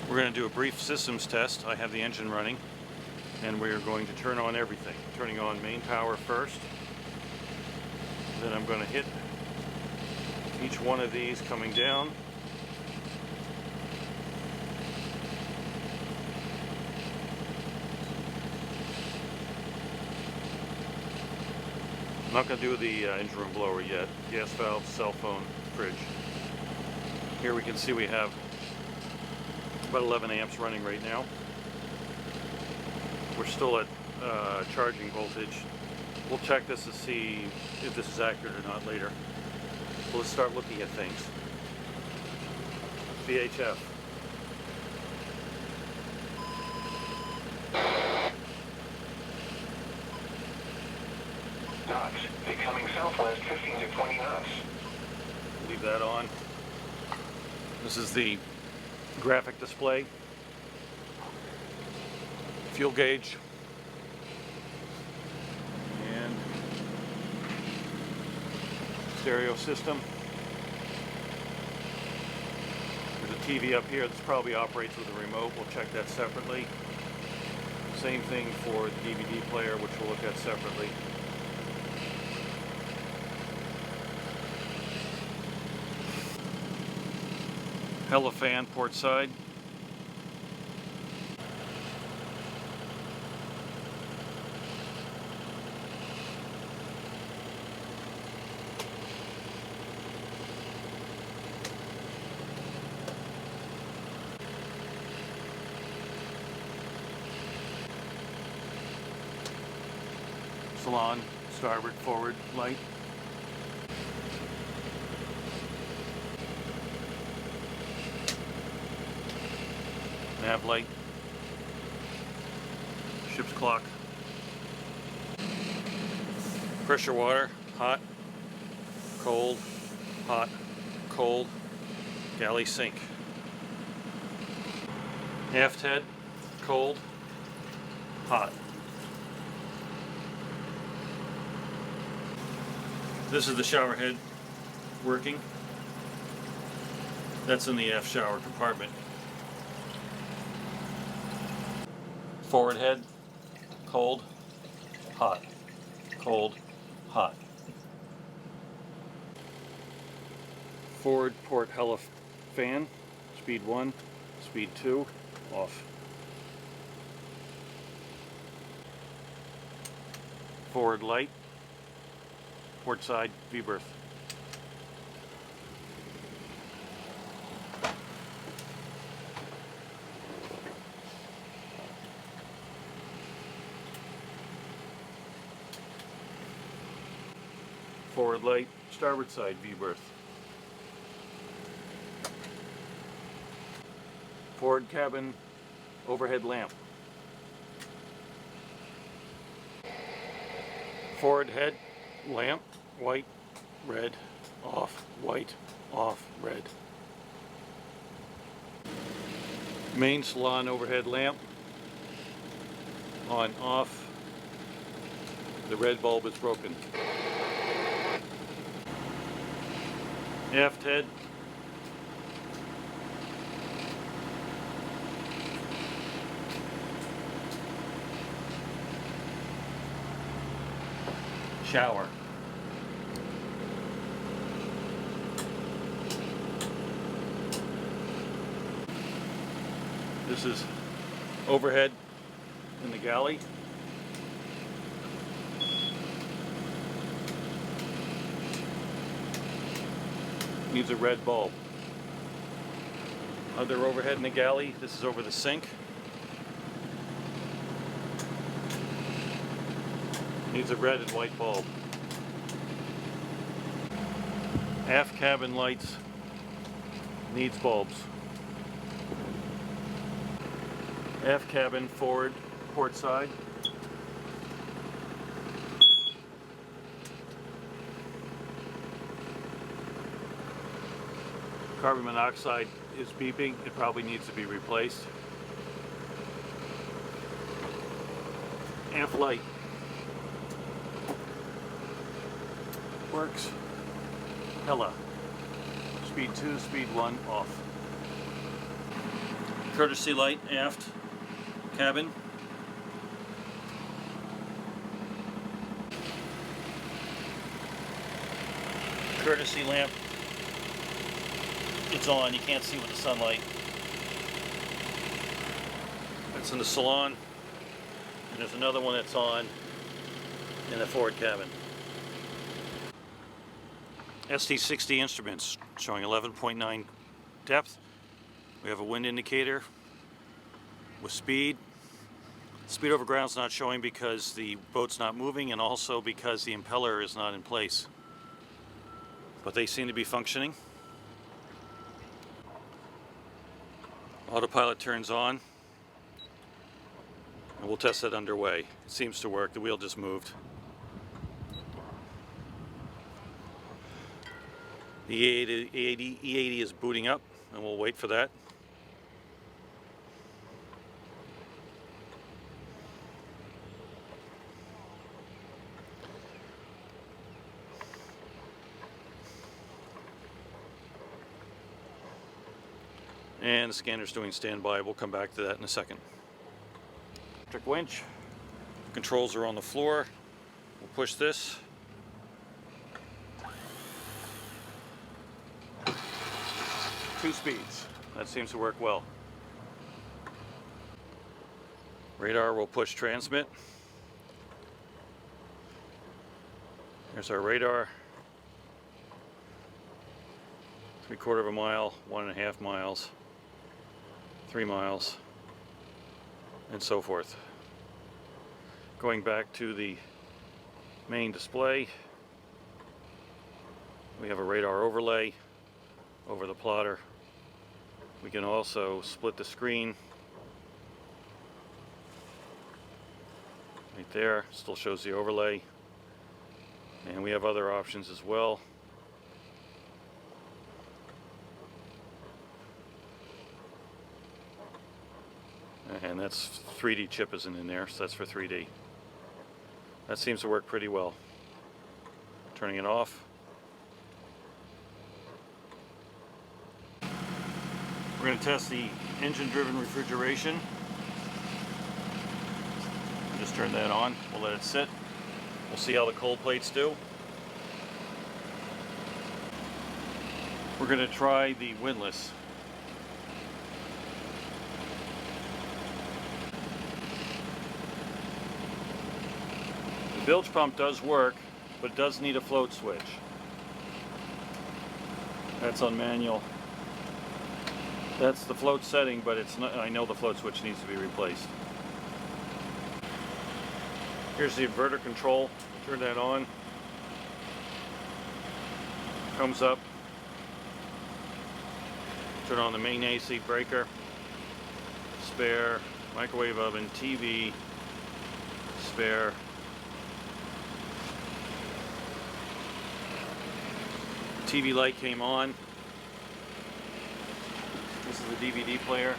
We're going to do a brief systems test. I have the engine running, and we're going to turn on everything. Turning on main power first. Then I'm going to hit each one of these coming down. I'm not going to do the engine room blower yet. Gas valve, cell phone, fridge. Here we can see we have about 11 amps running right now. We're still at charging voltage. We'll check this to see if this is accurate or not later. So let's start looking at things. VHF. Knots, becoming southwest 15 to 20 knots. Leave that on. This is the graphic display. Fuel gauge. And stereo system. There's a TV up here. This probably operates with a remote. We'll check that separately. Same thing for the DVD player, which we'll look at separately. Hella fan, port side. Salon, starboard, forward light. Nav light, ship's clock, pressure water, hot, cold, hot, cold, galley sink, aft head, cold, hot. This is the shower head working. That's in the aft shower compartment. Forward head, cold, hot, cold, hot. Forward port hella fan, speed 1, speed 2, off. Forward light, port side V-berth. Forward light, starboard side V-berth. Forward cabin overhead lamp. Forward head lamp, white, red, off, white, off, red. Main salon overhead lamp, on, off. The red bulb is broken. Aft head, shower, this is overhead in the galley. Needs a red bulb. Other overhead in the galley, this is over the sink. Needs a red and white bulb. Aft cabin lights needs bulbs. Aft cabin forward port side. Carbon monoxide is beeping. It probably needs to be replaced. Aft light works. Hella. Speed 2, speed 1 off. Courtesy light aft cabin. Courtesy lamp. It's on. You can't see with the sunlight. That's in the salon. And there's another one that's on in the forward cabin. ST60 instruments showing 11.9 depth. We have a wind indicator with speed. Speed over ground's not showing because the boat's not moving, and also because the impeller is not in place. But they seem to be functioning. Autopilot turns on, and we'll test it underway. It seems to work. The wheel just moved. The E80 is booting up, and we'll wait for that. And the scanner's doing standby. We'll come back to that in a second. Electric winch. Controls are on the floor. We'll push this. Two speeds. That seems to work well. Radar will push transmit. There's our radar. 3/4 of a mile, 1.5 miles, 3 miles, and so forth. Going back to the main display, we have a radar overlay over the plotter. We can also split the screen. Right there, still shows the overlay. And we have other options as well. And that's 3D chip isn't in there, so that's for 3D. That seems to work pretty well. Turning it off. We're going to test the engine-driven refrigeration. Just turn that on. We'll let it sit. We'll see how the cold plates do. We're going to try the windlass. The bilge pump does work, but it does need a float switch. That's on manual. That's the float setting, but it's not, I know the float switch needs to be replaced. Here's the inverter control. Turn that on. Comes up. Turn on the main AC breaker. Spare, microwave oven, TV, spare. TV light came on. This is the DVD player.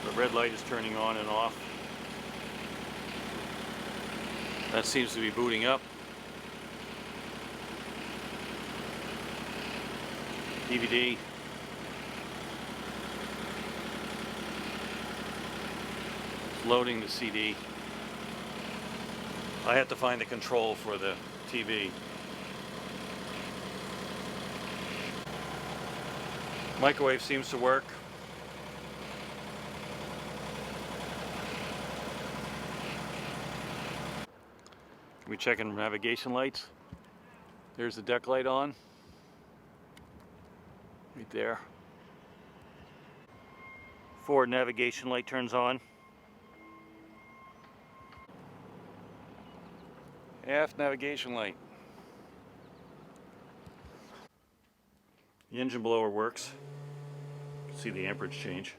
The red light is turning on and off. That seems to be booting up. DVD. It's loading the CD. I have to find the control for the TV. Microwave seems to work. We checking navigation lights. There's the deck light on. Right there. Forward navigation light turns on. Aft navigation light. The engine blower works. You can see the amperage change.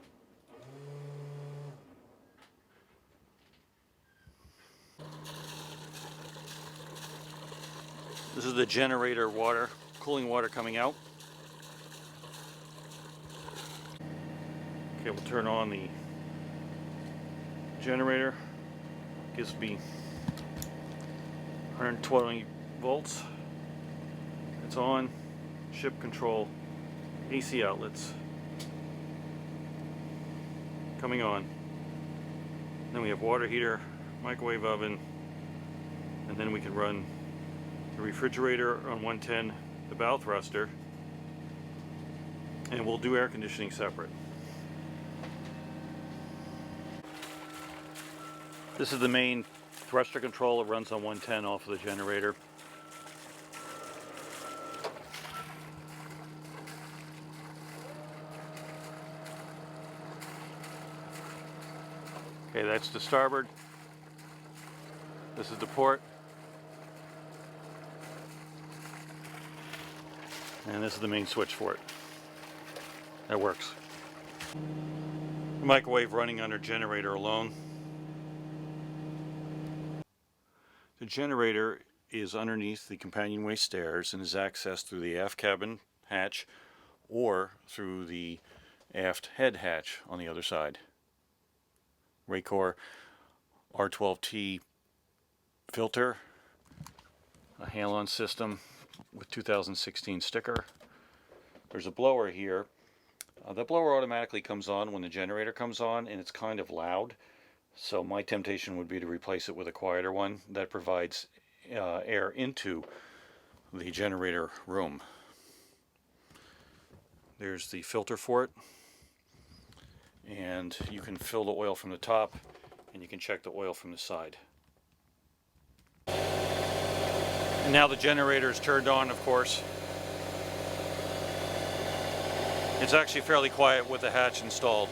This is the generator water, cooling water coming out. Okay, we'll turn on the generator. Gives me 120 volts. It's on. ship control AC outlets coming on. Then we have water heater, microwave oven, and then we can run the refrigerator on 110, the bow thruster, and we'll do air conditioning separate. This is the main thruster control. It runs on 110 off of the generator. Okay, that's the starboard. This is the port. And this is the main switch for it. That works. The microwave running under generator alone. The generator is underneath the companionway stairs and is accessed through the aft cabin hatch or through the aft head hatch on the other side. Raycor R12T filter, a halon system with 2016 sticker. There's a blower here. The blower automatically comes on when the generator comes on, and it's kind of loud. So my temptation would be to replace it with a quieter one that provides air into the generator room. There's the filter for it. And you can fill the oil from the top, and you can check the oil from the side. And now the generator is turned on, of course. It's actually fairly quiet with the hatch installed.